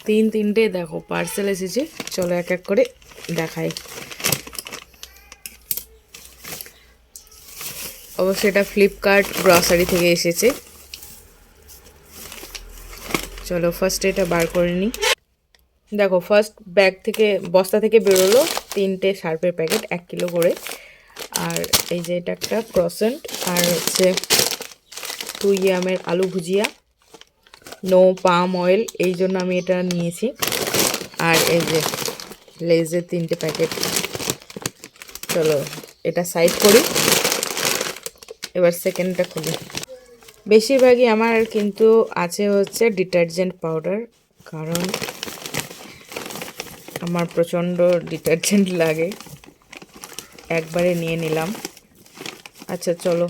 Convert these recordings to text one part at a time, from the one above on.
তিনটে দেখো পার্সেল এসেছে, চলো এক এক করে দেখাই। অবশ্য এটা ফ্লিপকার্ট গ্রসারি থেকে এসেছে। চলো ফার্স্ট এটা বার করে নিই। দেখো ফার্স্ট ব্যাগ থেকে বস্তা থেকে বেরোলো 3টে শার্পের প্যাকেট 1 কিলো করে। আর এই যে এটা একটা ক্রসেন্ট, আর হচ্ছে 2 ইয়ামের আলু ভুজিয়া, নো পাম অয়েল, এই জন্য আমি এটা নিয়েছি। আর এই যে লেজের 3টে প্যাকেট। চলো এটা সাইড করি, এবার সেকেন্ডটা খুলি। বেশিরভাগই আমার কিন্তু আছে হচ্ছে ডিটারজেন্ট পাউডার, কারণ আমার প্রচণ্ড ডিটারজেন্ট লাগে, একবারে নিয়ে নিলাম। আচ্ছা চলো,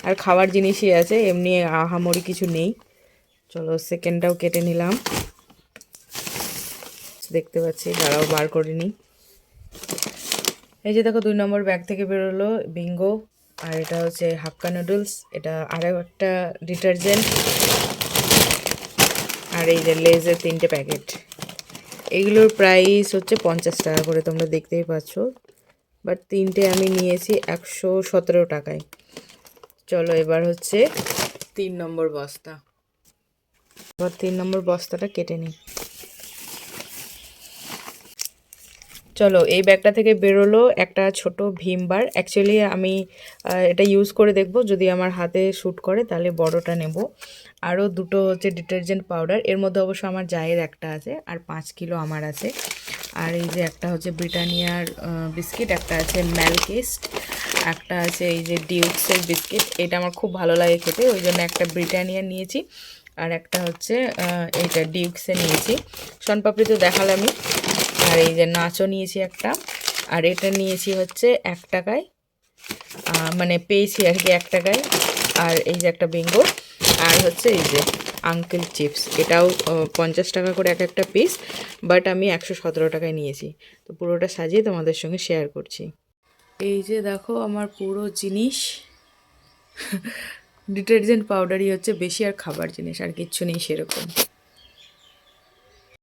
আর খাবার জিনিসই আছে, এমনি আহামরি কিছু নেই। চলো সেকেন্ডটাও কেটে নিলাম, দেখতে পাচ্ছি, দাঁড়াও বার করে নিই। এই যে দেখো 2 নম্বর ব্যাগ থেকে বেরোলো বিঙ্গো, আর এটা হচ্ছে হাক্কা নুডলস, এটা আরও একটা ডিটারজেন্ট। আর এই যে লেজের 3টে প্যাকেট, এগুলোর প্রাইস হচ্ছে 50 টাকা করে, তোমরা দেখতেই পাচ্ছ। বাট 3টে আমি নিয়েছি 117 টাকায়। চলো এবার হচ্ছে 3 নম্বর বস্তা। এবার 3 নম্বর বস্তাটা কেটে নিই। চলো এই ব্যাগটা থেকে বেরোলো একটা ছোট ভীম বার। অ্যাকচুয়ালি আমি এটা ইউজ করে দেখব, যদি আমার হাতে শ্যুট করে তাহলে বড়টা নেব। আরও 2টো হচ্ছে ডিটারজেন্ট পাউডার, এর মধ্যে অবশ্য আমার জায়ের একটা আছে, আর 5 কিলো আমার আছে। আর এই যে একটা হচ্ছে ব্রিটানিয়ার বিস্কিট, একটা আছে ম্যালকিস্ট, একটা আছে এই যে ডিউক্সের বিস্কিট, এটা আমার খুব ভালো লাগে খেতে, ওই জন্য একটা ব্রিটানিয়া নিয়েছি। আর একটা হচ্ছে এইটা ডিউক্সে নিয়েছি। শনপাপড়ি তো দেখালামই। আর এই যে নাচও নিয়েছি একটা, আর এটা নিয়েছি হচ্ছে 1 টাকায়, মানে পেয়েছি আর কি 1 টাকায়। আর এই যে একটা বিঙ্গো, আর হচ্ছে এই যে আঙ্কেল চিপস, এটাও 50 টাকা করে এক একটা পিস, বাট আমি 117 টাকায় নিয়েছি। তো পুরোটা সাজিয়ে তোমাদের সঙ্গে শেয়ার করছি। এই যে দেখো আমার পুরো জিনিস, ডিটারজেন্ট পাউডারই হচ্ছে বেশি, আর খাবার জিনিস আর কিচ্ছু নেই সেরকম।